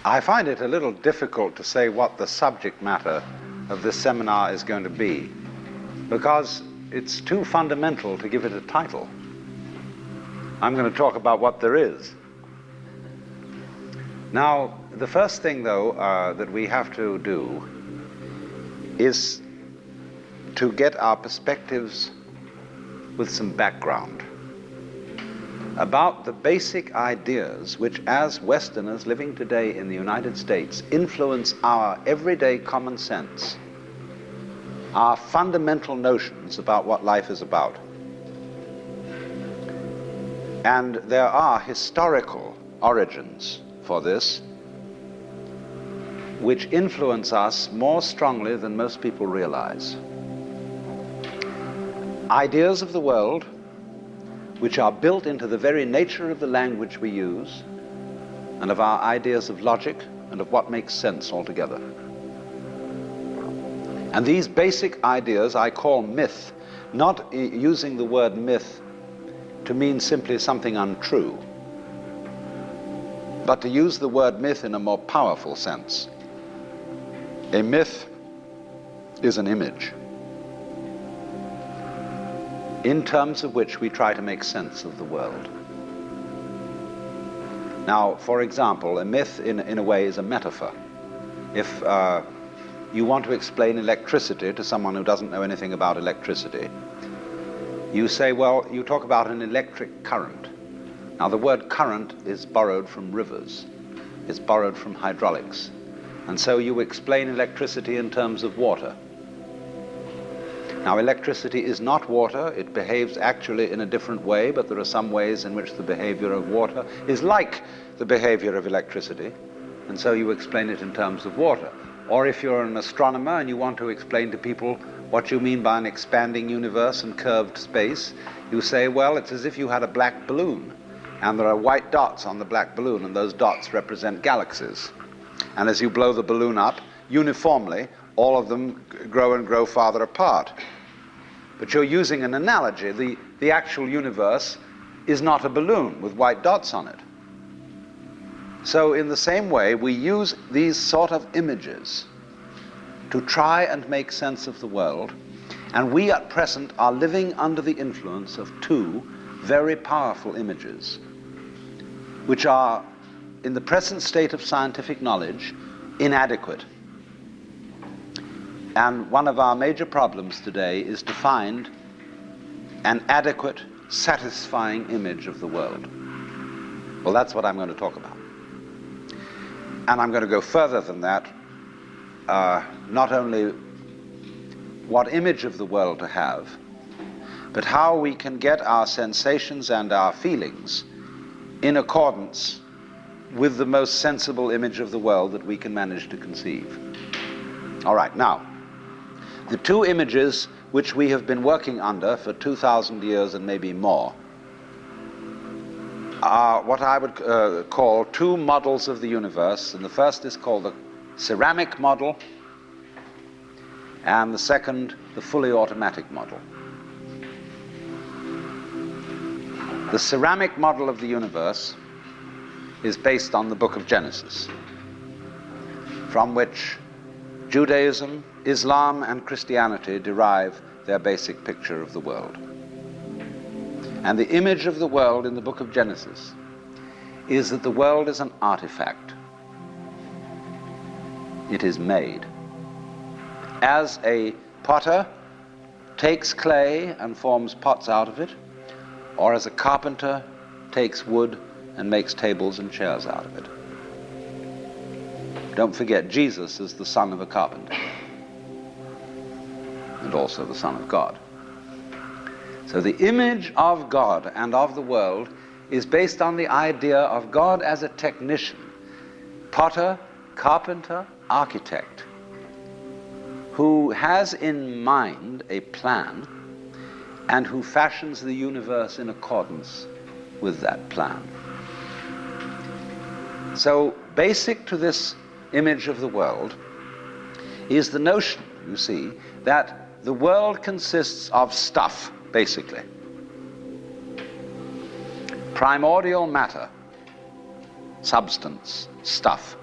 I find it a little difficult to say what the subject matter of this seminar is going to be, because it's too fundamental to give it a title. I'm going to talk about what there is. Now, the first thing, though, that we have to do is to get our perspectives with some background about the basic ideas which, as Westerners living today in the United States, influence our everyday common sense, our fundamental notions about what life is about. And there are historical origins for this which influence us more strongly than most people realize. Ideas of the world which are built into the very nature of the language we use and of our ideas of logic and of what makes sense altogether. And these basic ideas I call myth, not using the word myth to mean simply something untrue, but to use the word myth in a more powerful sense. A myth is an image in terms of which we try to make sense of the world. Now, for example, a myth in a way is a metaphor. If you want to explain electricity to someone who doesn't know anything about electricity, you say, well, you talk about an electric current. Now, the word current is borrowed from rivers. It's borrowed from hydraulics. And so you explain electricity in terms of water. Now, electricity is not water. It behaves actually in a different way, but there are some ways in which the behavior of water is like the behavior of electricity, and so you explain it in terms of water. Or if you're an astronomer and you want to explain to people what you mean by an expanding universe and curved space, you say, well, it's as if you had a black balloon, and there are white dots on the black balloon, and those dots represent galaxies. And as you blow the balloon up, uniformly, all of them grow and grow farther apart. But you're using an analogy. The actual universe is not a balloon with white dots on it. So in the same way, we use these sort of images to try and make sense of the world, and we at present are living under the influence of two very powerful images, which are, in the present state of scientific knowledge, inadequate. And one of our major problems today is to find an adequate, satisfying image of the world. Well, that's what I'm going to talk about. And I'm going to go further than that. Not only what image of the world to have, but how we can get our sensations and our feelings in accordance with the most sensible image of the world that we can manage to conceive. All right, now, the two images which we have been working under for 2,000 years and maybe more are what I would call two models of the universe, and the first is called the ceramic model, and the second, the fully automatic model. The ceramic model of the universe is based on the book of Genesis, from which Judaism, Islam, and Christianity derive their basic picture of the world. And the image of the world in the book of Genesis is that the world is an artifact. It is made. As a potter takes clay and forms pots out of it, or as a carpenter takes wood and makes tables and chairs out of it. Don't forget, Jesus is the son of a carpenter, and also the Son of God. So the image of God and of the world is based on the idea of God as a technician, potter, carpenter, architect, who has in mind a plan and who fashions the universe in accordance with that plan. So basic to this image of the world is the notion, you see, that the world consists of stuff, basically. Primordial matter, substance, stuff.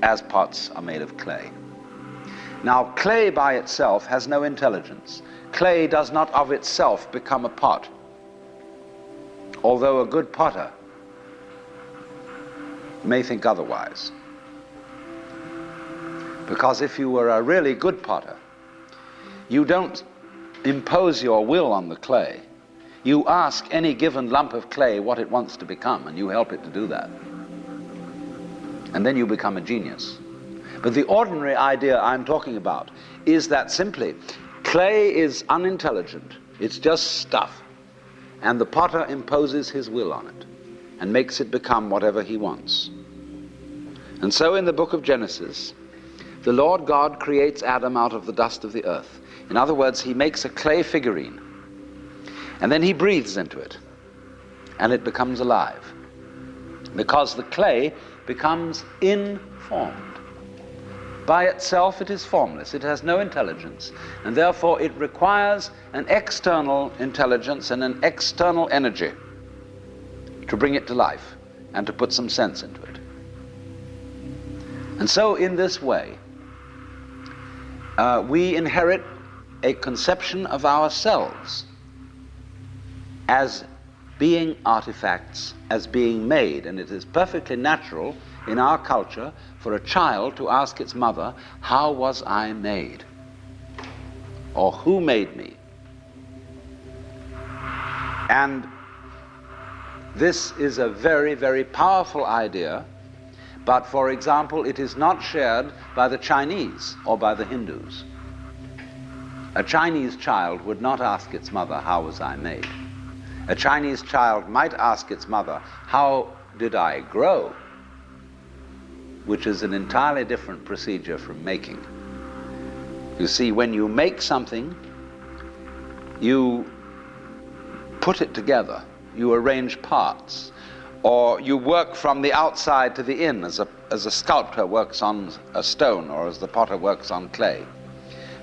as pots are made of clay. Now, clay by itself has no intelligence. Clay does not of itself become a pot, although a good potter may think otherwise. Because if you were a really good potter, you don't impose your will on the clay. You ask any given lump of clay what it wants to become, and you help it to do that. And then you become a genius. But the ordinary idea I'm talking about is that simply clay is unintelligent. It's just stuff. And the potter imposes his will on it and makes it become whatever he wants. And so in the book of Genesis, the Lord God creates Adam out of the dust of the earth. In other words, he makes a clay figurine, and then he breathes into it, and it becomes alive, because the clay becomes informed. By itself it is formless, it has no intelligence, and therefore it requires an external intelligence and an external energy to bring it to life and to put some sense into it. And so in this way, we inherit a conception of ourselves as being artifacts, as being made. And it is perfectly natural in our culture for a child to ask its mother, how was I made? Or who made me? And this is a very, very powerful idea, but for example, it is not shared by the Chinese or by the Hindus. A Chinese child would not ask its mother, how was I made? A Chinese child might ask its mother, how did I grow? Which is an entirely different procedure from making. You see, when you make something, you put it together, you arrange parts, or you work from the outside to the in, as a sculptor works on a stone, or as the potter works on clay.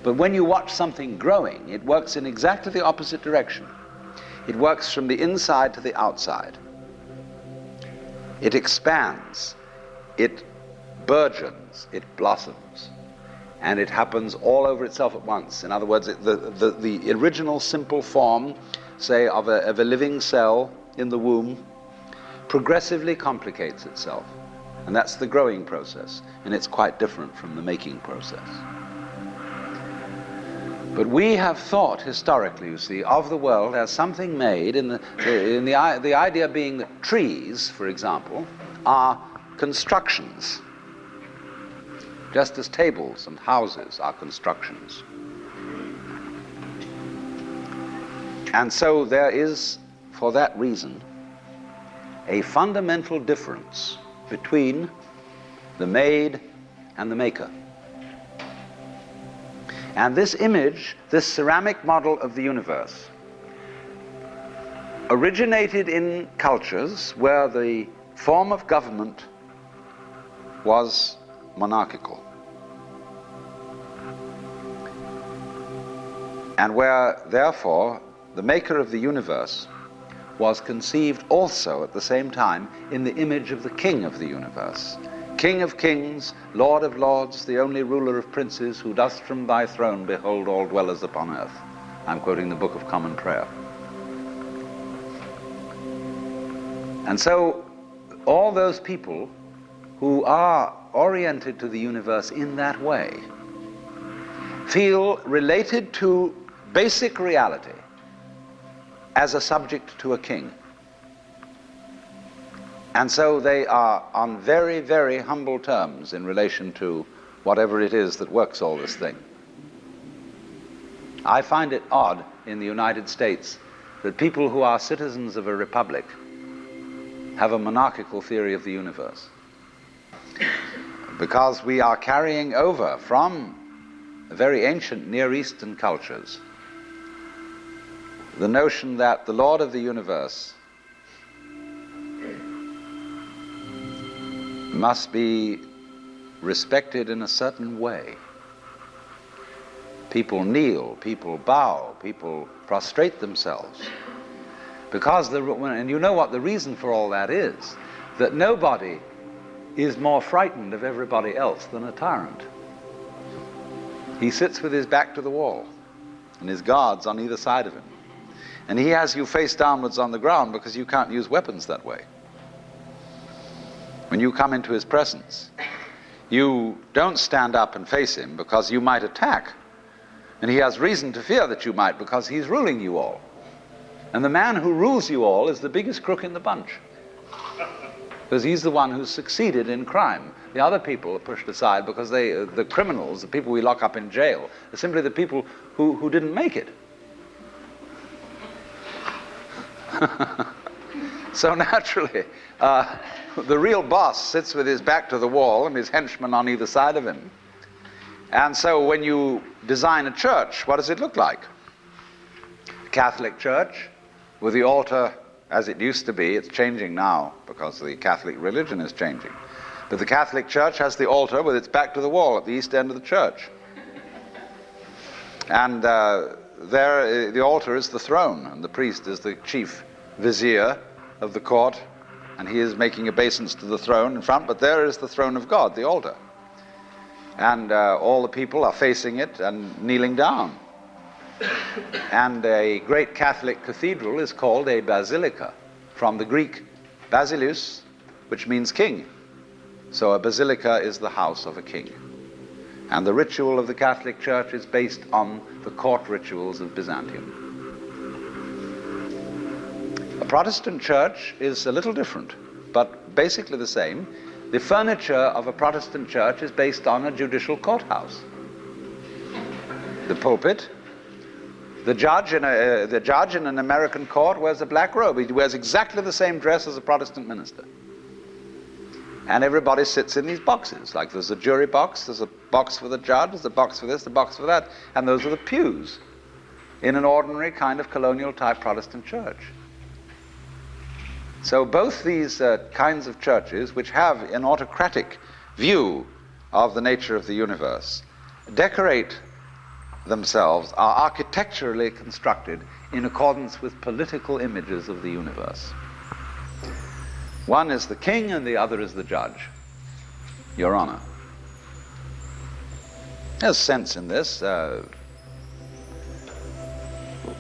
But when you watch something growing, it works in exactly the opposite direction. It works from the inside to the outside. It expands, it burgeons, it blossoms, and it happens all over itself at once. In other words, the original simple form, say, of a living cell in the womb, progressively complicates itself. And that's the growing process, and it's quite different from the making process. But we have thought historically, you see, of the world as something made, the idea being that trees, for example, are constructions, just as tables and houses are constructions. And so there is, for that reason, a fundamental difference between the made and the maker. And this image, this ceramic model of the universe, originated in cultures where the form of government was monarchical, and where, therefore, the maker of the universe was conceived also at the same time in the image of the king of the universe. King of kings, Lord of lords, the only ruler of princes, who dost from thy throne behold all dwellers upon earth. I'm quoting the Book of Common Prayer. And so all those people who are oriented to the universe in that way feel related to basic reality as a subject to a king. And so they are on very, very humble terms in relation to whatever it is that works all this thing. I find it odd in the United States that people who are citizens of a republic have a monarchical theory of the universe, because we are carrying over from very ancient Near Eastern cultures the notion that the Lord of the universe must be respected in a certain way. People kneel, people bow, people prostrate themselves. Because, and you know what the reason for all that is, that nobody is more frightened of everybody else than a tyrant. He sits with his back to the wall and his guards on either side of him. And he has you face downwards on the ground because you can't use weapons that way. When you come into his presence, you don't stand up and face him because you might attack. And he has reason to fear that you might because he's ruling you all. And the man who rules you all is the biggest crook in the bunch. Because he's the one who's succeeded in crime. The other people are pushed aside because the criminals, the people we lock up in jail, are simply the people who didn't make it. So naturally, the real boss sits with his back to the wall and his henchmen on either side of him. And so when you design a church, what does it look like? A Catholic church with the altar as it used to be. It's changing now because the Catholic religion is changing. But the Catholic Church has the altar with its back to the wall at the east end of the church. And there, the altar is the throne, and the priest is the chief vizier of the court, and he is making obeisance to the throne in front, but there is the throne of God, the altar. And all the people are facing it and kneeling down. And a great Catholic cathedral is called a basilica, from the Greek basileus, which means king. So a basilica is the house of a king. And the ritual of the Catholic Church is based on the court rituals of Byzantium. A Protestant church is a little different, but basically the same. The furniture of a Protestant church is based on a judicial courthouse. The pulpit. The judge in an American court wears a black robe. He wears exactly the same dress as a Protestant minister. And everybody sits in these boxes. Like there's a jury box, there's a box for the judge, there's a box for this, a box for that. And those are the pews in an ordinary kind of colonial type Protestant church. So both these kinds of churches, which have an autocratic view of the nature of the universe, decorate themselves, are architecturally constructed in accordance with political images of the universe. One is the king and the other is the judge, Your Honor. There's sense in this.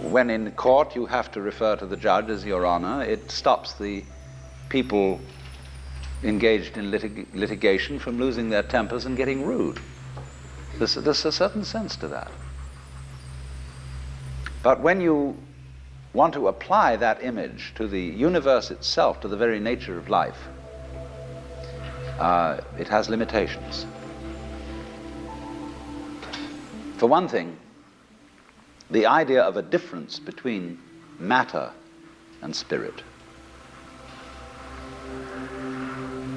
When in court you have to refer to the judge as Your Honor, it stops the people engaged in litigation from losing their tempers and getting rude. There's a certain sense to that. But when you want to apply that image to the universe itself, to the very nature of life, it has limitations. For one thing, the idea of a difference between matter and spirit.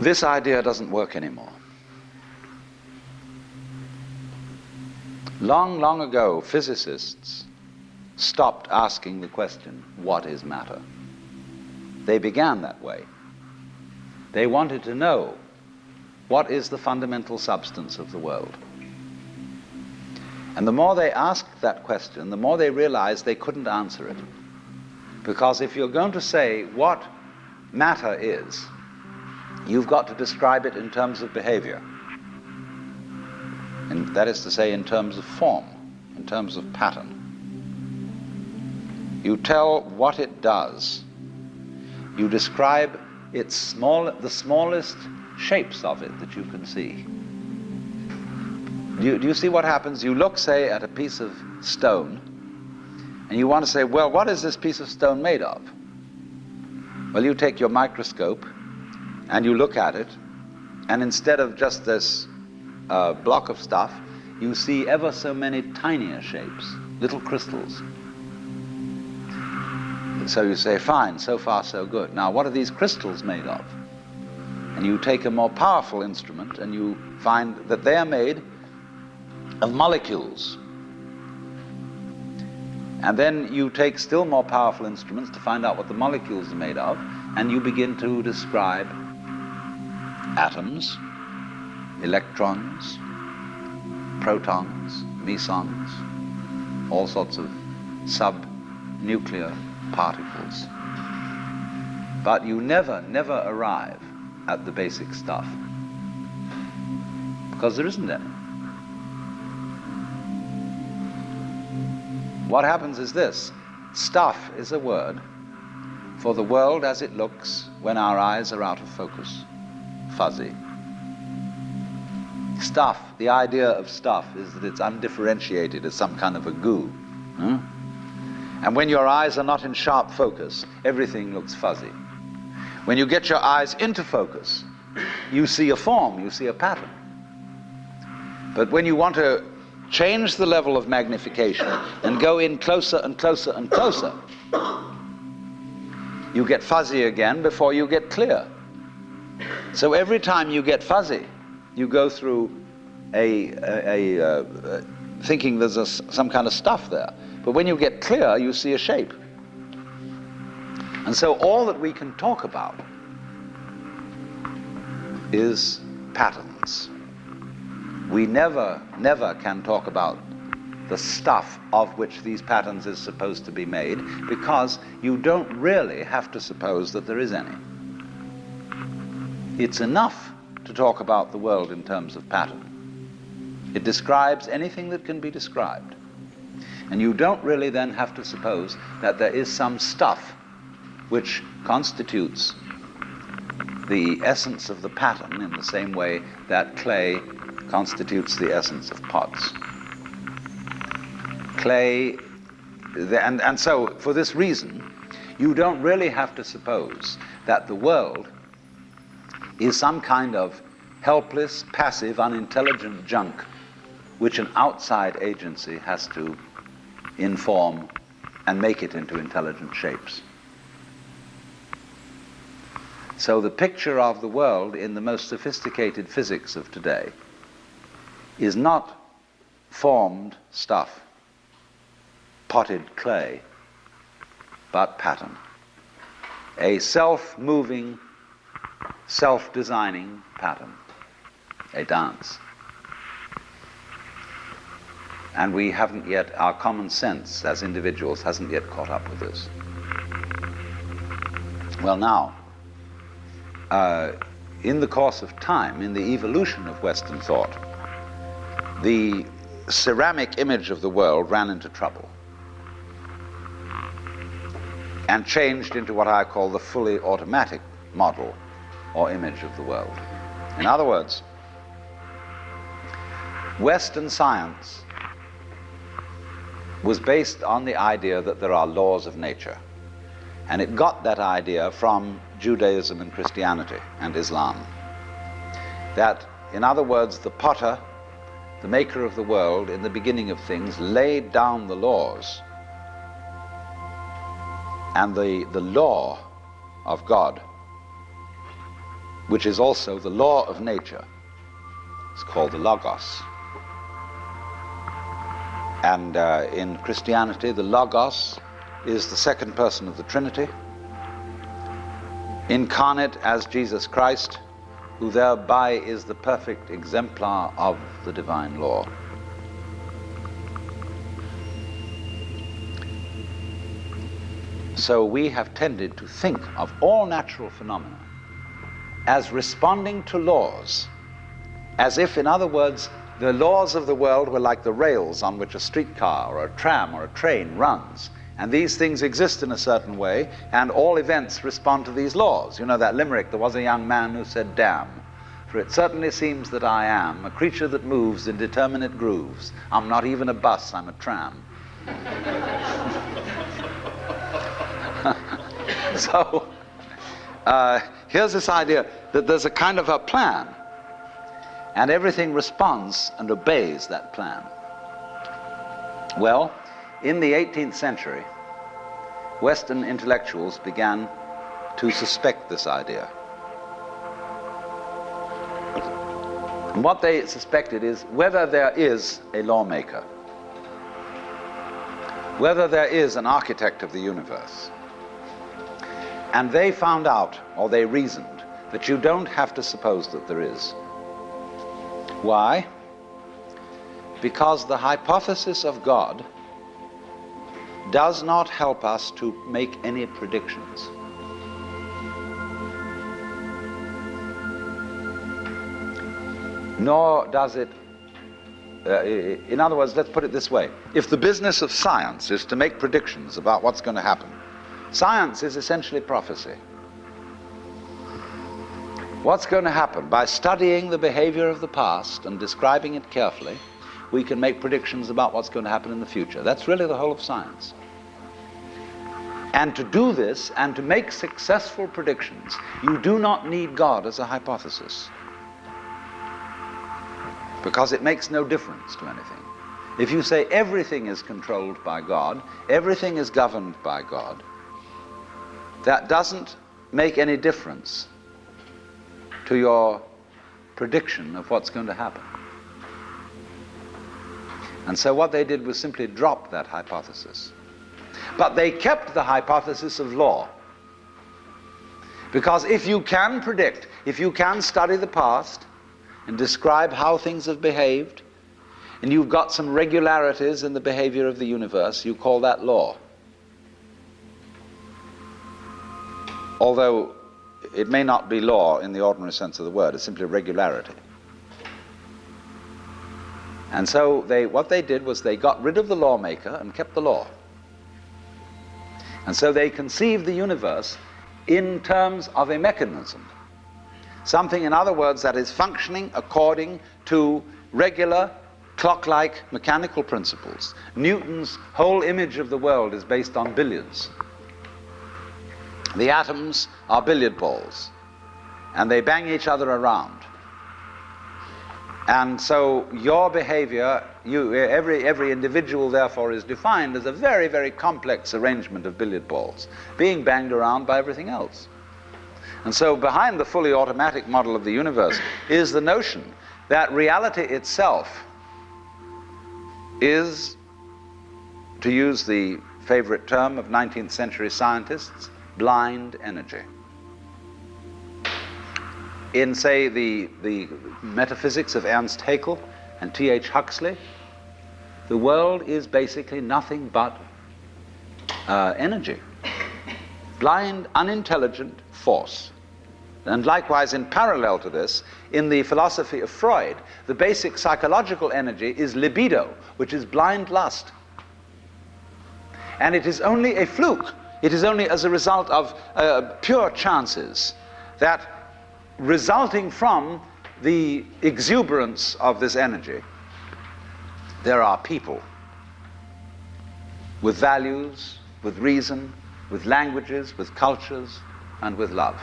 This idea doesn't work anymore. Long, long ago, physicists stopped asking the question, what is matter? They began that way. They wanted to know, what is the fundamental substance of the world? And the more they asked that question, the more they realized they couldn't answer it. Because if you're going to say what matter is, you've got to describe it in terms of behavior. And that is to say, in terms of form, in terms of pattern. You tell what it does. You describe the smallest shapes of it that you can see. Do you see what happens? You look, say, at a piece of stone, and you want to say, well, what is this piece of stone made of? Well, you take your microscope, and you look at it, and instead of just this block of stuff, you see ever so many tinier shapes, little crystals. So you say, fine, so far so good. Now, what are these crystals made of? And you take a more powerful instrument, and you find that they are made of molecules. And then you take still more powerful instruments to find out what the molecules are made of, and you begin to describe atoms, electrons, protons, mesons, all sorts of subnuclear particles. But you never arrive at the basic stuff. because there isn't any. What happens is this: stuff is a word for the world as it looks when our eyes are out of focus, fuzzy. Stuff, the idea of stuff is that it's undifferentiated, it's some kind of a goo. And when your eyes are not in sharp focus, everything looks fuzzy. When you get your eyes into focus, you see a form, you see a pattern. But when you want to change the level of magnification and go in closer and closer and closer, you get fuzzy again before you get clear. So every time you get fuzzy, you go through thinking there's some kind of stuff there. But when you get clear, you see a shape. And so all that we can talk about is patterns. We never can talk about the stuff of which these patterns is supposed to be made, because you don't really have to suppose that there is any. It's enough to talk about the world in terms of pattern. It describes anything that can be described. And you don't really then have to suppose that there is some stuff which constitutes the essence of the pattern in the same way that clay constitutes the essence of pots. Clay, and so for this reason, you don't really have to suppose that the world is some kind of helpless, passive, unintelligent junk which an outside agency has to inform and make it into intelligent shapes. So the picture of the world in the most sophisticated physics of today is not formed stuff, potted clay, but pattern. A self-moving, self-designing pattern, a dance. And we haven't yet, our common sense as individuals hasn't yet caught up with this. Well, now, in the course of time, in the evolution of Western thought, the ceramic image of the world ran into trouble and changed into what I call the fully automatic model or image of the world. In other words, Western science was based on the idea that there are laws of nature. And it got that idea from Judaism and Christianity and Islam. That, in other words, the potter, the maker of the world, in the beginning of things, laid down the laws. And the law of God, which is also the law of nature, is called the Logos. And in Christianity, the Logos is the second person of the Trinity, incarnate as Jesus Christ, who thereby is the perfect exemplar of the divine law. So we have tended to think of all natural phenomena as responding to laws, as if, in other words, the laws of the world were like the rails on which a streetcar or a tram or a train runs. And these things exist in a certain way, and all events respond to these laws. You know that limerick, there was a young man who said, "Damn, for it certainly seems that I am a creature that moves in determinate grooves. I'm not even a bus, I'm a tram." So, here's this idea that there's a kind of a plan, and everything responds and obeys that plan. Well, in the 18th century, Western intellectuals began to suspect this idea. And what they suspected is whether there is a lawmaker, whether there is an architect of the universe. And they found out, or they reasoned, that you don't have to suppose that there is. Why? Because the hypothesis of God does not help us to make any predictions. nor does it, in other words, let's put it this way. If the business of science is to make predictions about what's going to happen, science is essentially prophecy. What's going to happen? By studying the behavior of the past and describing it carefully, we can make predictions about what's going to happen in the future. That's really the whole of science. And to do this, and to make successful predictions, you do not need God as a hypothesis, because it makes no difference to anything. If you say everything is controlled by God, everything is governed by God, that doesn't make any difference to your prediction of what's going to happen. And so what they did was simply drop that hypothesis. But they kept the hypothesis of law. Because if you can predict, if you can study the past and describe how things have behaved, and you've got some regularities in the behavior of the universe, you call that law. Although it may not be law in the ordinary sense of the word, it's simply regularity. And so what they did was they got rid of the lawmaker and kept the law. And so they conceived the universe in terms of a mechanism. Something, in other words, that is functioning according to regular, clock-like mechanical principles. Newton's whole image of the world is based on billiards. The atoms are billiard balls, and they bang each other around. And so your behavior, every individual therefore is defined as a very, very complex arrangement of billiard balls, being banged around by everything else. And so behind the fully automatic model of the universe is the notion that reality itself is, to use the favorite term of 19th century scientists, blind energy. In, say, the metaphysics of Ernst Haeckel and T.H. Huxley, the world is basically nothing but energy. Blind, unintelligent force. And likewise, in parallel to this, in the philosophy of Freud, the basic psychological energy is libido, which is blind lust. And it is only a fluke. It is only as a result of pure chances that, resulting from the exuberance of this energy, there are people with values, with reason, with languages, with cultures, and with love.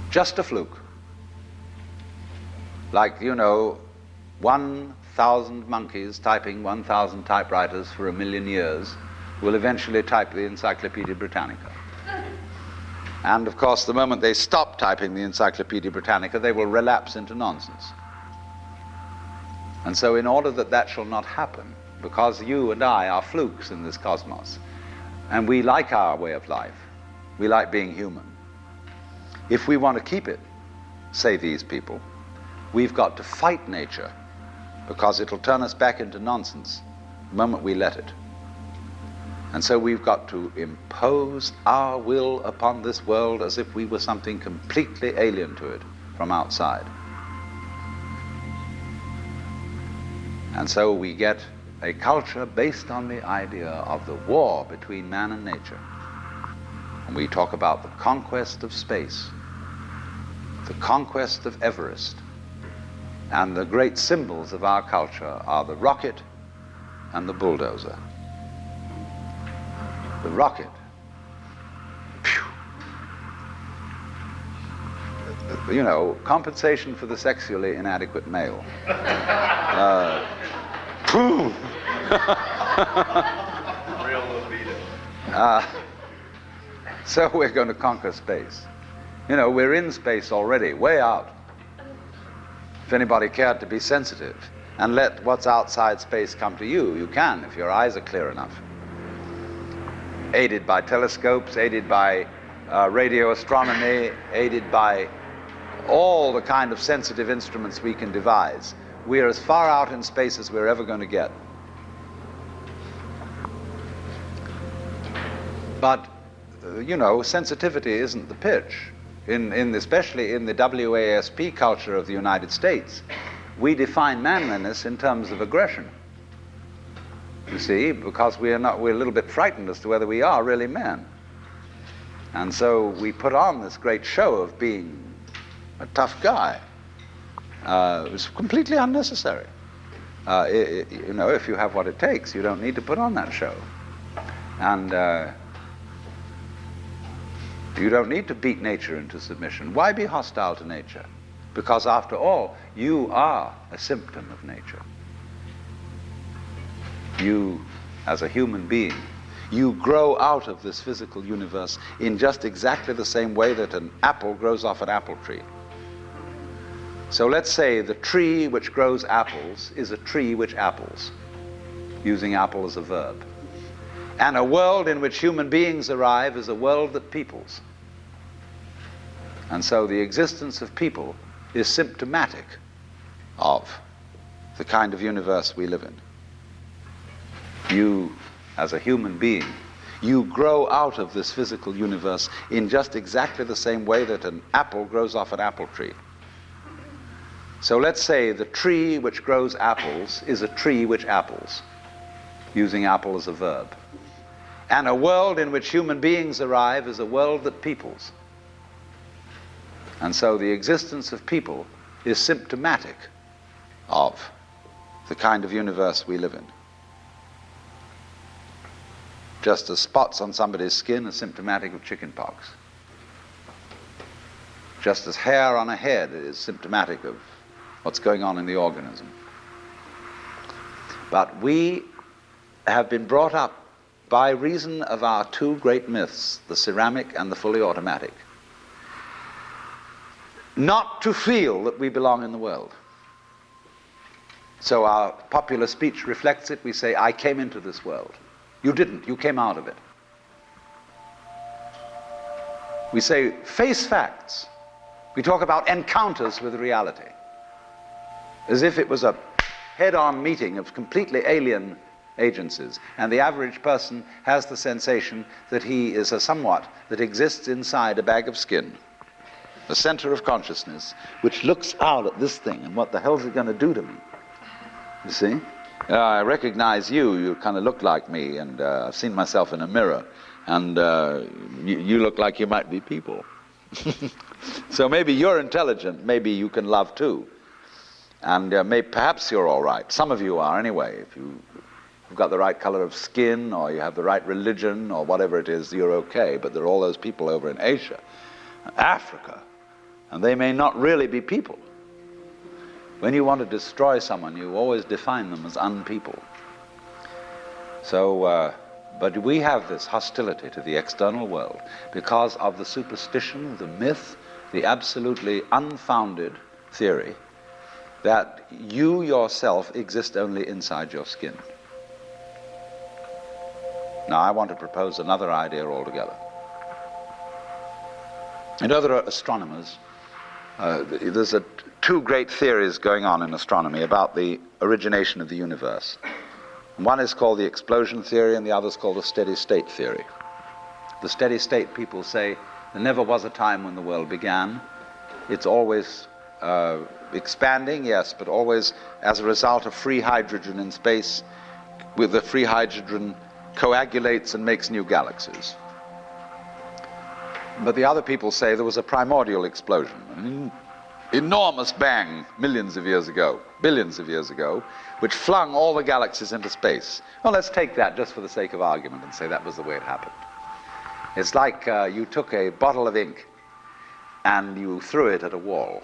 Just a fluke. Like, 1,000 monkeys typing 1,000 typewriters for 1,000,000 years will eventually type the Encyclopedia Britannica. And of course, the moment they stop typing the Encyclopedia Britannica, they will relapse into nonsense. And so in order that that shall not happen, because you and I are flukes in this cosmos, and we like our way of life, we like being human, if we want to keep it, say these people, we've got to fight nature, because it'll turn us back into nonsense the moment we let it. And so we've got to impose our will upon this world as if we were something completely alien to it from outside. And so we get a culture based on the idea of the war between man and nature. And we talk about the conquest of space, the conquest of Everest. And the great symbols of our culture are the rocket and the bulldozer. The rocket, compensation for the sexually inadequate male. Boom! Real libido. So we're going to conquer space. We're in space already, way out. If anybody cared to be sensitive and let what's outside space come to you, you can, if your eyes are clear enough. Aided by telescopes, aided by radio astronomy, aided by all the kind of sensitive instruments we can devise. We are as far out in space as we're ever going to get. But, sensitivity isn't the pitch. especially in the WASP culture of the United States, we define manliness in terms of aggression. You see, because we're a little bit frightened as to whether we are really men. And so we put on this great show of being a tough guy. It's completely unnecessary. If you have what it takes, you don't need to put on that show. And you don't need to beat nature into submission. Why be hostile to nature? Because after all, you are a symptom of nature. You, as a human being, you grow out of this physical universe in just exactly the same way that an apple grows off an apple tree. So let's say the tree which grows apples is a tree which apples, using apple as a verb. And a world in which human beings arrive is a world that peoples. And so the existence of people is symptomatic of the kind of universe we live in. You, as a human being, you grow out of this physical universe in just exactly the same way that an apple grows off an apple tree. So let's say the tree which grows apples is a tree which apples, using apple as a verb. And a world in which human beings arrive is a world that peoples. And so the existence of people is symptomatic of the kind of universe we live in. Just as spots on somebody's skin are symptomatic of chickenpox. Just as hair on a head is symptomatic of what's going on in the organism. But we have been brought up by reason of our two great myths, the ceramic and the fully automatic, not to feel that we belong in the world. So our popular speech reflects it. We say, I came into this world. You didn't, you came out of it. We say, face facts. We talk about encounters with reality, as if it was a head-on meeting of completely alien agencies, and the average person has the sensation that he is a somewhat that exists inside a bag of skin, the center of consciousness, which looks out at this thing, and what the hell's it going to do to me? You see? I recognize you, you kind of look like me, and I've seen myself in a mirror, and you look like you might be people. So maybe you're intelligent, maybe you can love too. And perhaps you're all right. Some of you are anyway. If you've got the right color of skin, or you have the right religion, or whatever it is, you're okay. But there are all those people over in Asia, Africa, and they may not really be people. When you want to destroy someone, you always define them as unpeople. So, but we have this hostility to the external world because of the superstition, the myth, the absolutely unfounded theory that you yourself exist only inside your skin. Now, I want to propose another idea altogether. You know, there are astronomers. There's two great theories going on in astronomy about the origination of the universe. One is called the explosion theory, and the other is called the steady state theory. The steady state people say there never was a time when the world began. It's always expanding, yes, but always as a result of free hydrogen in space. With the free hydrogen coagulates and makes new galaxies. But the other people say there was a primordial explosion, an enormous bang millions of years ago, billions of years ago, which flung all the galaxies into space. Well, let's take that just for the sake of argument and say that was the way it happened. It's like you took a bottle of ink and you threw it at a wall.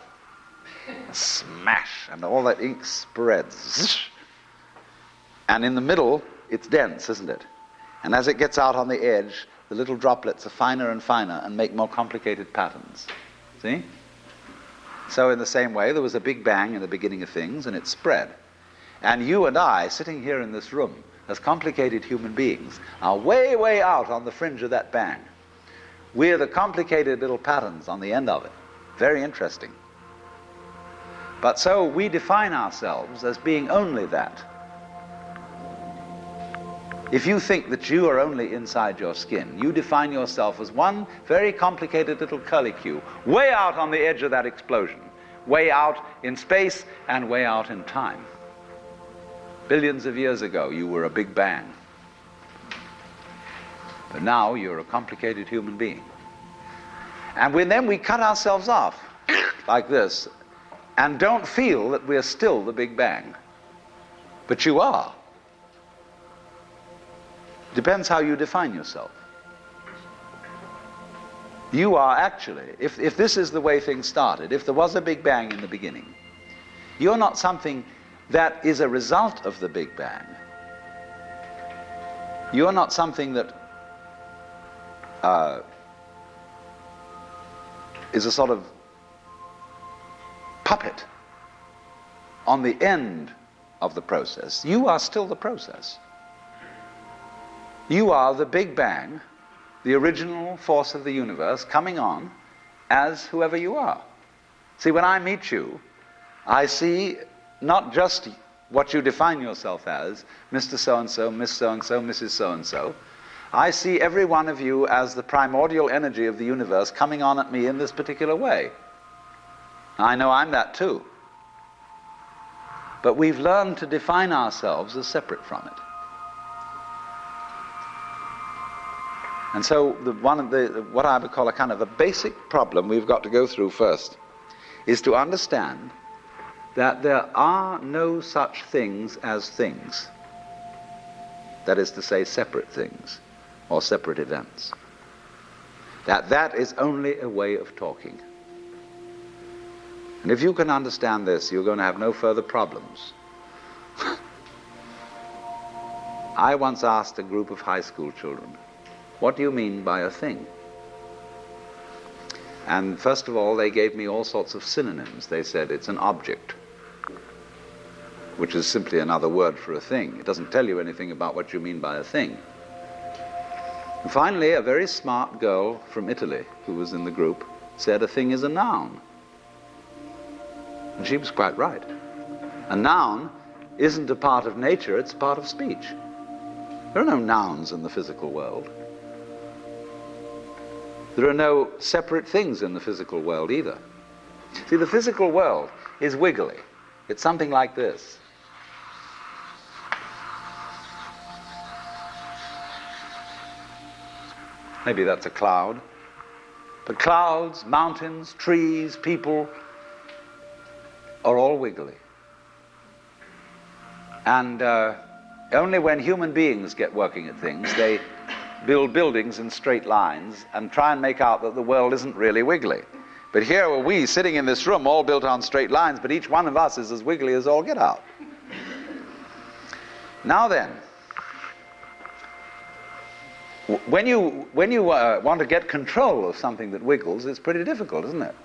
A smash, and all that ink spreads. And in the middle, it's dense, isn't it? And as it gets out on the edge, the little droplets are finer and finer and make more complicated patterns. See? So in the same way, there was a big bang in the beginning of things, and it spread. And you and I, sitting here in this room, as complicated human beings, are way, way out on the fringe of that bang. We're the complicated little patterns on the end of it. Very interesting. But so we define ourselves as being only that. If you think that you are only inside your skin, you define yourself as one very complicated little curlicue, way out on the edge of that explosion, way out in space and way out in time. Billions of years ago, you were a big bang. But now you're a complicated human being. And then we cut ourselves off like this and don't feel that we're still the Big Bang. But you are. Depends how you define yourself. You are actually, if this is the way things started, if there was a Big Bang in the beginning, you're not something that is a result of the Big Bang. You're not something that is a sort of puppet on the end of the process. You are still the process. You are the Big Bang, the original force of the universe, coming on as whoever you are. See, when I meet you, I see not just what you define yourself as, Mr. So-and-so, Miss So-and-so, Mrs. So-and-so. I see every one of you as the primordial energy of the universe coming on at me in this particular way. I know I'm that too. But we've learned to define ourselves as separate from it. And so what I would call a kind of a basic problem we've got to go through first is to understand that there are no such things as things. That is to say, separate things or separate events. That is only a way of talking. And if you can understand this, you're going to have no further problems. I once asked a group of high school children, what do you mean by a thing? And first of all, they gave me all sorts of synonyms. They said it's an object, which is simply another word for a thing. It doesn't tell you anything about what you mean by a thing. And finally, a very smart girl from Italy who was in the group said a thing is a noun. And she was quite right. A noun isn't a part of nature, it's a part of speech. There are no nouns in the physical world. There are no separate things in the physical world either. See, the physical world is wiggly. It's something like this. Maybe that's a cloud. But clouds, mountains, trees, people are all wiggly. And only when human beings get working at things, they build buildings in straight lines and try and make out that the world isn't really wiggly. But here are we sitting in this room all built on straight lines, but each one of us is as wiggly as all get out. Now then, when you want to get control of something that wiggles, it's pretty difficult, isn't it?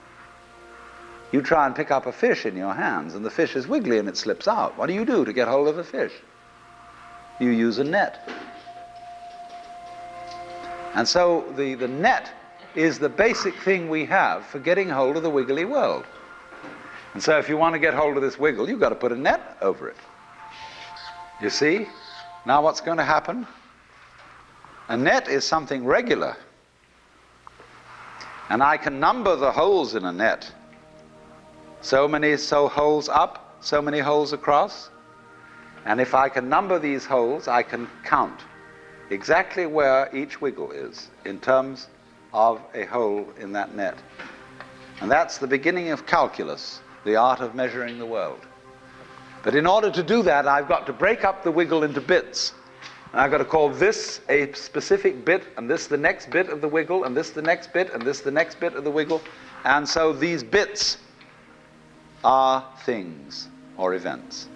You try and pick up a fish in your hands, and the fish is wiggly and it slips out. What do you do to get hold of a fish? You use a net. And so the net is the basic thing we have for getting hold of the wiggly world. And so if you want to get hold of this wiggle, you've got to put a net over it. You see? Now what's going to happen? A net is something regular. And I can number the holes in a net. So many holes up, so many holes across. And if I can number these holes, I can count exactly where each wiggle is in terms of a hole in that net. And that's the beginning of calculus, the art of measuring the world. But in order to do that, I've got to break up the wiggle into bits. And I've got to call this a specific bit, and this the next bit of the wiggle, and this the next bit, and this the next bit of the wiggle. And so these bits are things or events.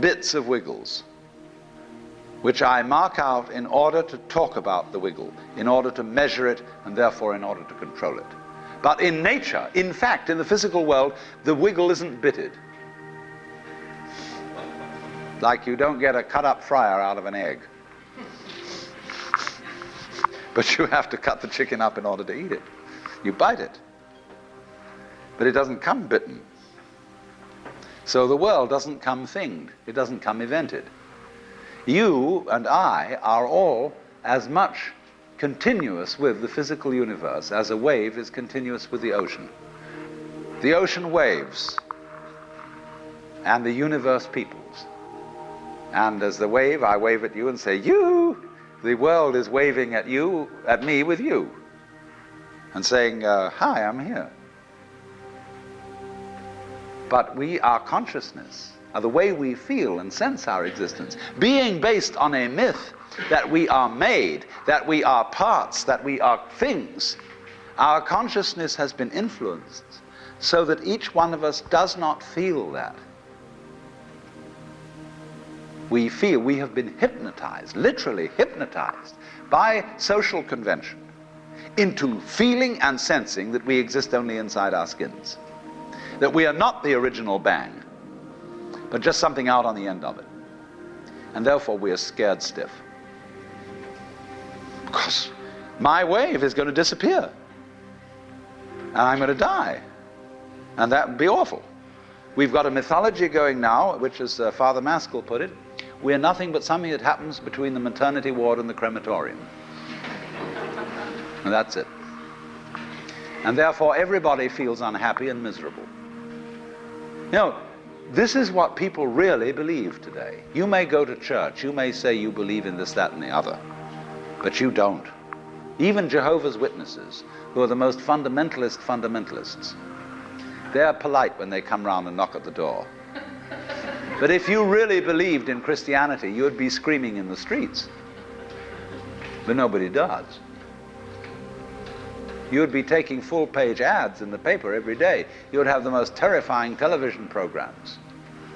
Bits of wiggles, which I mark out in order to talk about the wiggle, in order to measure it, and therefore in order to control it. But in nature, in fact, in the physical world, the wiggle isn't bitted. Like you don't get a cut-up fryer out of an egg. But you have to cut the chicken up in order to eat it. You bite it. But it doesn't come bitten. So the world doesn't come thinged. It doesn't come evented. You and I are all as much continuous with the physical universe as a wave is continuous with the ocean. The ocean waves, and the universe peoples. And as the wave, I wave at you and say, you! The world is waving at you, at me with you, and saying, hi, I'm here. But our consciousness, the way we feel and sense our existence, being based on a myth that we are made, that we are parts, that we are things, our consciousness has been influenced so that each one of us does not feel that. We feel we have been hypnotized, literally hypnotized, by social convention into feeling and sensing that we exist only inside our skins, that we are not the original bang, but just something out on the end of it. And therefore we are scared stiff. Because my wave is going to disappear, and I'm going to die, and that would be awful. We've got a mythology going now, which, as Father Maskell put it, we're nothing but something that happens between the maternity ward and the crematorium. And that's it. And therefore everybody feels unhappy and miserable. You know, this is what people really believe today. You may go to church, you may say you believe in this, that, and the other, but you don't. Even Jehovah's Witnesses, who are the most fundamentalists, they're polite when they come round and knock at the door. But if you really believed in Christianity, you'd be screaming in the streets. But nobody does. You'd be taking full-page ads in the paper every day. You'd have the most terrifying television programs.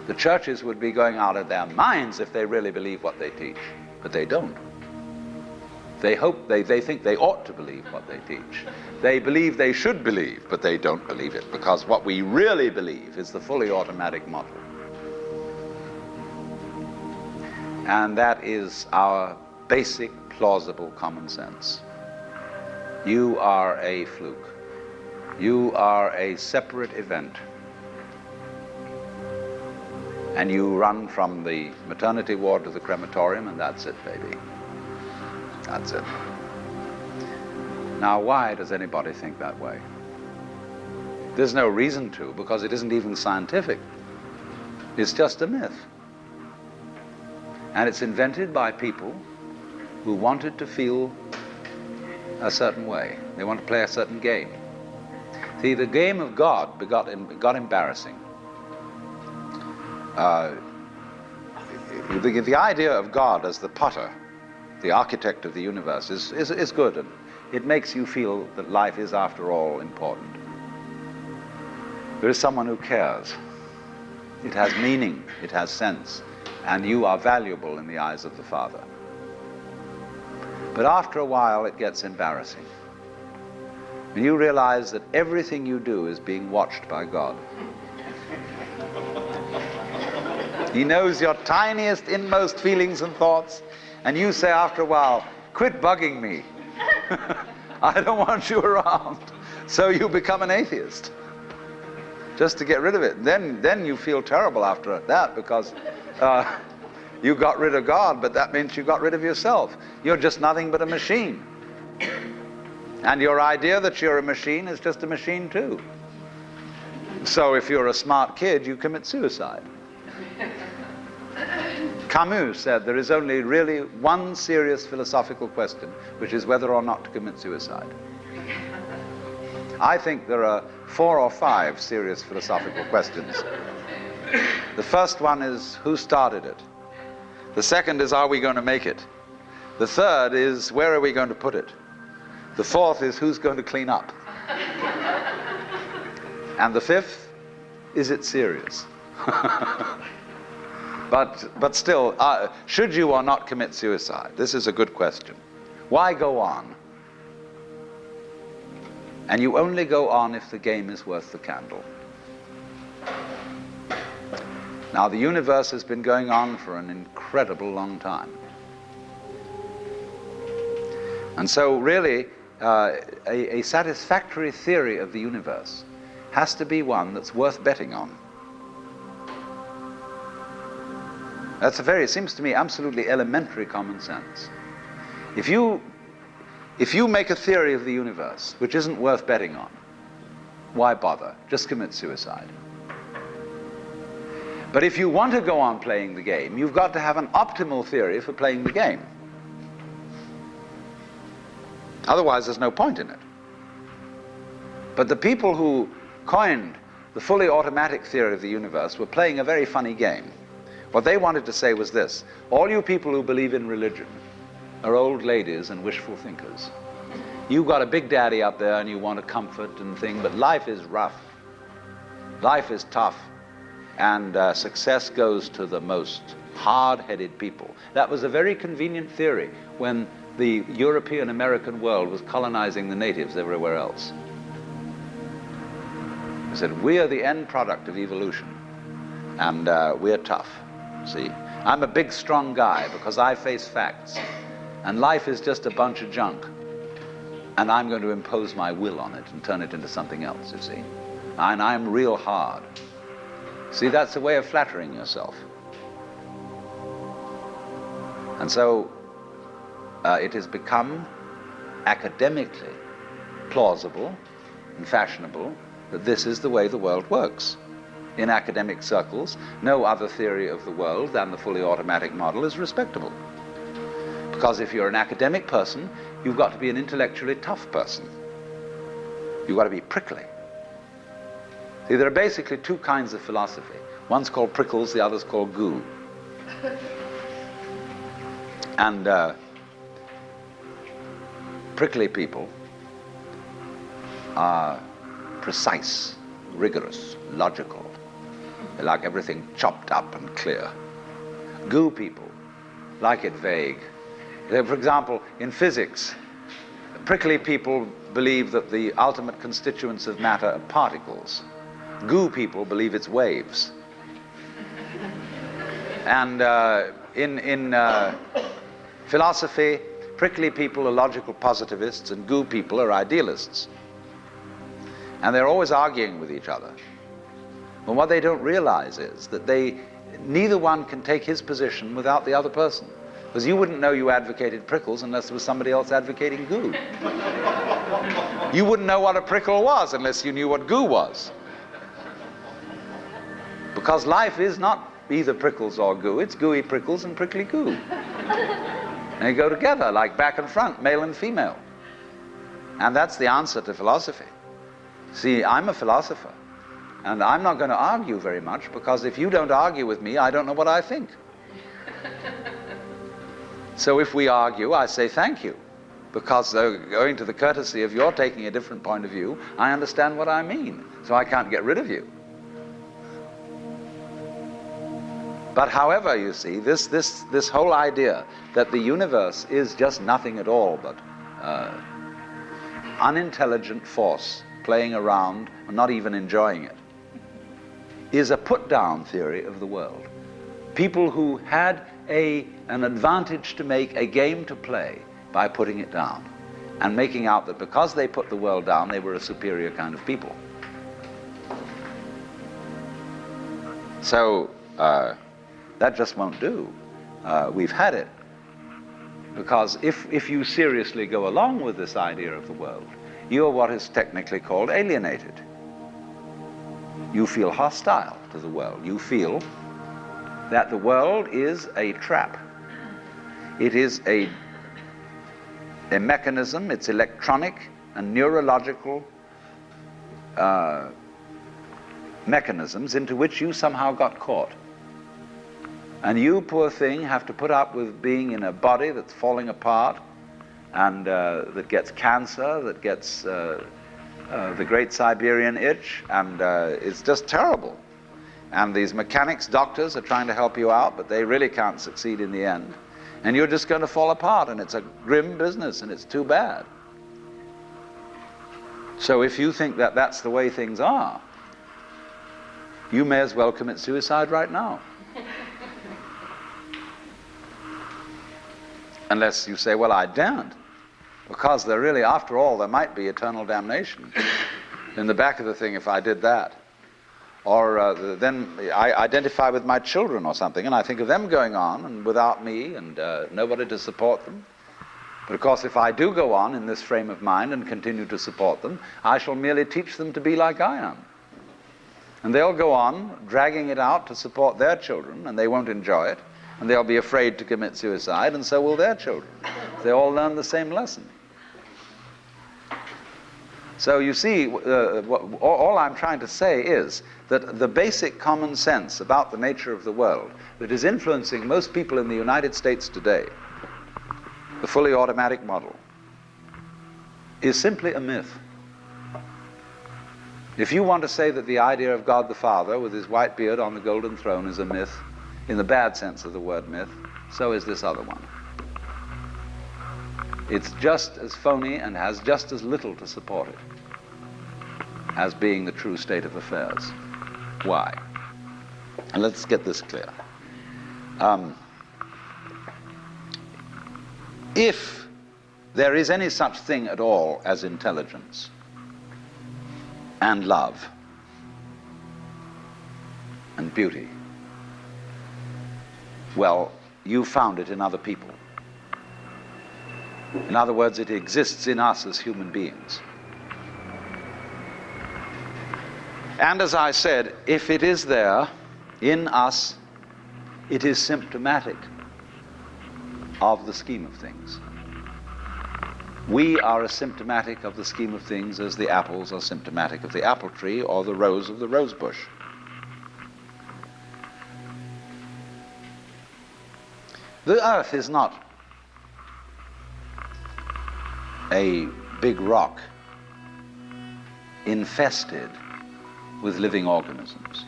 The churches would be going out of their minds if they really believe what they teach. But they don't. They think they ought to believe what they teach. They believe they should believe, but they don't believe it, because what we really believe is the fully automatic model. And that is our basic, plausible common sense. You are a fluke. You are a separate event. And you run from the maternity ward to the crematorium, and that's it, baby. That's it. Now, why does anybody think that way? There's no reason to, because it isn't even scientific. It's just a myth. And it's invented by people who wanted to feel a certain way. They want to play a certain game. See, the game of God got embarrassing. The idea of God as the potter, the architect of the universe, is good, and it makes you feel that life is, after all, important. There is someone who cares. It has meaning, it has sense, and you are valuable in the eyes of the Father. But after a while, it gets embarrassing. And you realize that everything you do is being watched by God. He knows your tiniest, inmost feelings and thoughts, and you say after a while, quit bugging me. I don't want you around. So you become an atheist, just to get rid of it. Then you feel terrible after that, because you got rid of God, but that means you got rid of yourself. You're just nothing but a machine. And your idea that you're a machine is just a machine too. So if you're a smart kid, you commit suicide. Camus said there is only really one serious philosophical question, which is whether or not to commit suicide. I think there are 4 or 5 serious philosophical questions. The first one is, who started it? The second is, are we going to make it? The third is, where are we going to put it? The fourth is, who's going to clean up? And the fifth, is it serious? But still, should you or not commit suicide? This is a good question. Why go on? And you only go on if the game is worth the candle. Now, the universe has been going on for an incredible long time. And so really, a satisfactory theory of the universe has to be one that's worth betting on. It seems to me, absolutely elementary common sense. If you make a theory of the universe which isn't worth betting on, why bother? Just commit suicide. But if you want to go on playing the game, you've got to have an optimal theory for playing the game. Otherwise, there's no point in it. But the people who coined the fully automatic theory of the universe were playing a very funny game. What they wanted to say was this: all you people who believe in religion are old ladies and wishful thinkers. You've got a big daddy up there and you want a comfort and thing, but life is rough. Life is tough. And success goes to the most hard-headed people. That was a very convenient theory when the European American world was colonizing the natives everywhere else. They said, we are the end product of evolution, and we're tough. See, I'm a big, strong guy because I face facts, and life is just a bunch of junk, and I'm going to impose my will on it and turn it into something else, you see. And I'm real hard. See, that's a way of flattering yourself. And so it has become academically plausible and fashionable that this is the way the world works. In academic circles, no other theory of the world than the fully automatic model is respectable. Because if you're an academic person, you've got to be an intellectually tough person. You've got to be prickly. See, there are basically two kinds of philosophy. One's called prickles, the other's called goo. And prickly people are precise, rigorous, logical. They like everything chopped up and clear. Goo people like it vague. For example, in physics, prickly people believe that the ultimate constituents of matter are particles. Goo people believe it's waves. And in philosophy, prickly people are logical positivists and goo people are idealists. And they're always arguing with each other. But what they don't realize is that neither one can take his position without the other person. Because you wouldn't know you advocated prickles unless there was somebody else advocating goo. You wouldn't know what a prickle was unless you knew what goo was. Because life is not either prickles or goo, it's gooey prickles and prickly goo. And they go together like back and front, male and female. And that's the answer to philosophy. See, I'm a philosopher, and I'm not going to argue very much, because if you don't argue with me, I don't know what I think. So if we argue, I say thank you, because owing to the courtesy of your taking a different point of view, I understand what I mean, so I can't get rid of you. But however, you see, this whole idea that the universe is just nothing at all but unintelligent force playing around and not even enjoying it, is a put-down theory of the world. People who had an advantage to make, a game to play, by putting it down and making out that because they put the world down, they were a superior kind of people. So that just won't do. We've had it. Because if you seriously go along with this idea of the world, you're what is technically called alienated. You feel hostile to the world. You feel that the world is a trap. It is a mechanism, it's electronic and neurological mechanisms into which you somehow got caught. And you, poor thing, have to put up with being in a body that's falling apart, and that gets cancer, that gets the Great Siberian Itch, and it's just terrible. And these mechanics doctors are trying to help you out, but they really can't succeed in the end. And you're just going to fall apart, and it's a grim business, and it's too bad. So if you think that that's the way things are, you may as well commit suicide right now. Unless you say, well, I daren't. Because there really, after all, there might be eternal damnation in the back of the thing if I did that. Or then I identify with my children or something, and I think of them going on and without me and nobody to support them. But of course, if I do go on in this frame of mind and continue to support them, I shall merely teach them to be like I am. And they'll go on dragging it out to support their children, and they won't enjoy it, and they'll be afraid to commit suicide, and so will their children. They all learn the same lesson. So you see, all I'm trying to say is that the basic common sense about the nature of the world that is influencing most people in the United States today, the fully automatic model, is simply a myth. If you want to say that the idea of God the Father with his white beard on the golden throne is a myth, in the bad sense of the word myth, so is this other one. It's just as phony and has just as little to support it as being the true state of affairs. Why? And let's get this clear. If there is any such thing at all as intelligence and love and beauty, well, you found it in other people. In other words, it exists in us as human beings. And as I said, if it is there in us, it is symptomatic of the scheme of things. We are as symptomatic of the scheme of things as the apples are symptomatic of the apple tree or the rose of the rose bush. The earth is not a big rock infested with living organisms,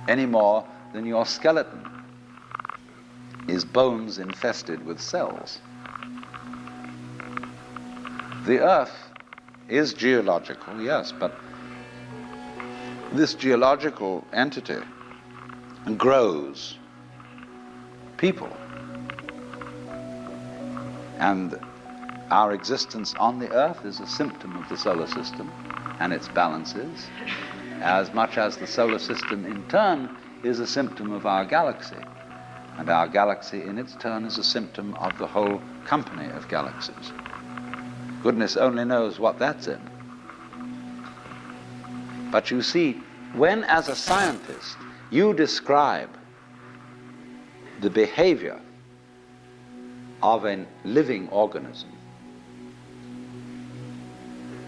any more than your skeleton is bones infested with cells. The earth is geological, yes, but this geological entity grows people. And our existence on the earth is a symptom of the solar system and its balances, as much as the solar system in turn is a symptom of our galaxy. And our galaxy in its turn is a symptom of the whole company of galaxies. Goodness only knows what that's in. But you see, when as a scientist you describe the behavior of a living organism,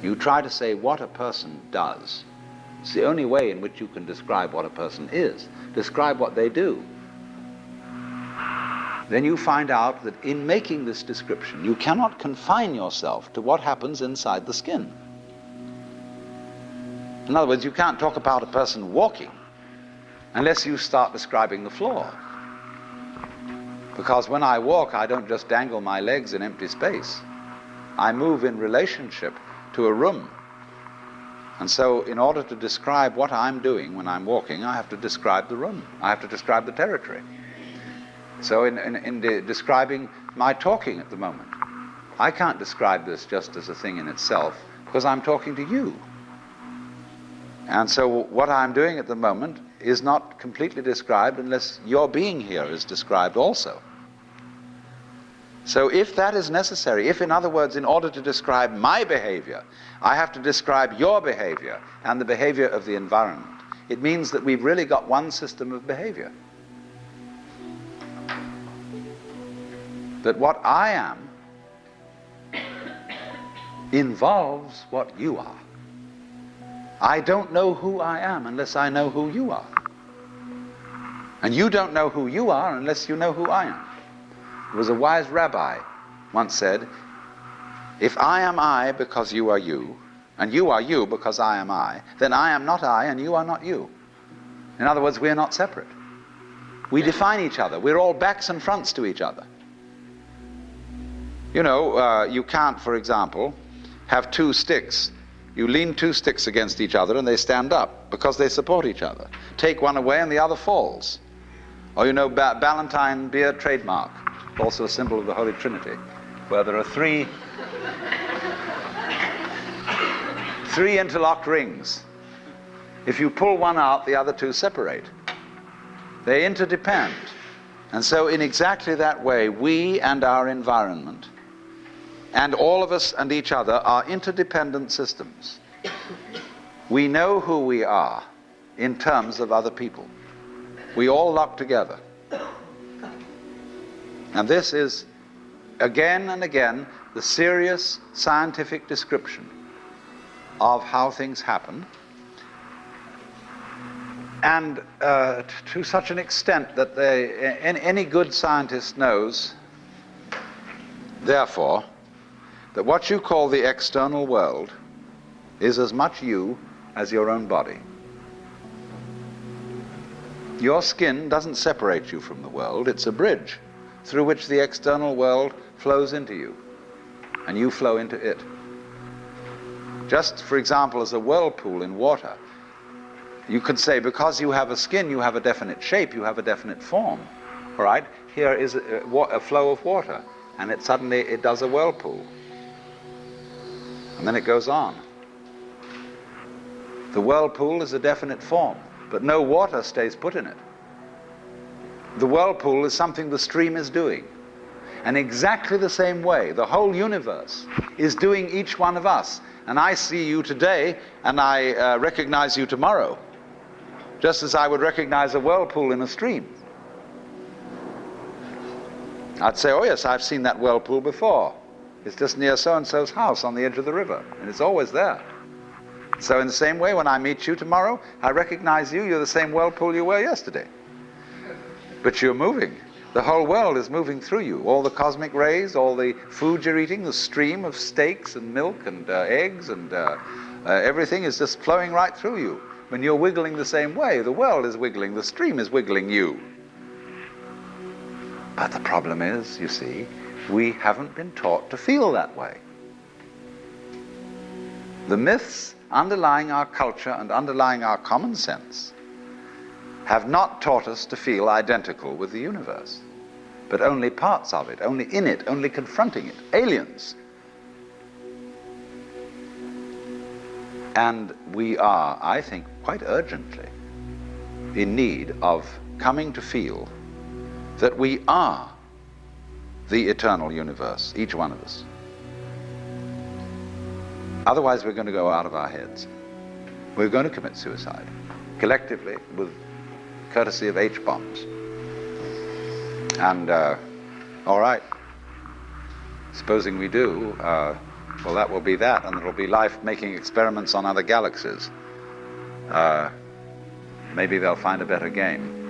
you try to say what a person does. It's the only way in which you can describe what a person is. Describe what they do. Then you find out that in making this description, you cannot confine yourself to what happens inside the skin. In other words, you can't talk about a person walking unless you start describing the floor. Because when I walk, I don't just dangle my legs in empty space. I move in relationship to a room. And so in order to describe what I'm doing when I'm walking, I have to describe the room. I have to describe the territory. So in describing my talking at the moment, I can't describe this just as a thing in itself, because I'm talking to you. And so what I'm doing at the moment is not completely described unless your being here is described also. So if that is necessary, if in other words, in order to describe my behavior, I have to describe your behavior and the behavior of the environment, it means that we've really got one system of behavior. That what I am involves what you are. I don't know who I am unless I know who you are. And you don't know who you are unless you know who I am. There was a wise rabbi once said, if I am I because you are you, and you are you because I am I, then I am not I and you are not you. In other words, we are not separate. We define each other. We're all backs and fronts to each other. You know, you can't, for example, have two sticks. You lean two sticks against each other and they stand up because they support each other. Take one away and the other falls. Or you know, Ballantine beer trademark, also a symbol of the Holy Trinity, where there are three interlocked rings. If you pull one out, the other two separate. They interdepend. And so in exactly that way, we and our environment, and all of us and each other, are interdependent systems. We know who we are in terms of other people. We all lock together. And this is, again and again, the serious scientific description of how things happen. And to such an extent that any good scientist knows, therefore, that what you call the external world is as much you as your own body. Your skin doesn't separate you from the world, it's a bridge through which the external world flows into you, and you flow into it. Just, for example, as a whirlpool in water, you can say, because you have a skin, you have a definite shape, you have a definite form. All right? Here is a flow of water, and it does a whirlpool. And then it goes on. The whirlpool is a definite form, but no water stays put in it. The whirlpool is something the stream is doing. And exactly the same way, the whole universe is doing each one of us. And I see you today, and I recognize you tomorrow, just as I would recognize a whirlpool in a stream. I'd say, oh yes, I've seen that whirlpool before. It's just near so-and-so's house on the edge of the river, and it's always there. So in the same way, when I meet you tomorrow, I recognize you, you're the same whirlpool you were yesterday. But you're moving. The whole world is moving through you. All the cosmic rays, all the food you're eating, the stream of steaks and milk and eggs and everything is just flowing right through you. When you're wiggling the same way, the world is wiggling, the stream is wiggling you. But the problem is, you see, we haven't been taught to feel that way. The myths underlying our culture and underlying our common sense have not taught us to feel identical with the universe, but only parts of it, only in it, only confronting it, aliens. And we are, I think, quite urgently in need of coming to feel that we are the eternal universe, each one of us. Otherwise, we're going to go out of our heads. We're going to commit suicide, collectively, with courtesy of H-bombs. And, all right, supposing we do, well, that will be that, and it'll be life making experiments on other galaxies. Maybe they'll find a better game.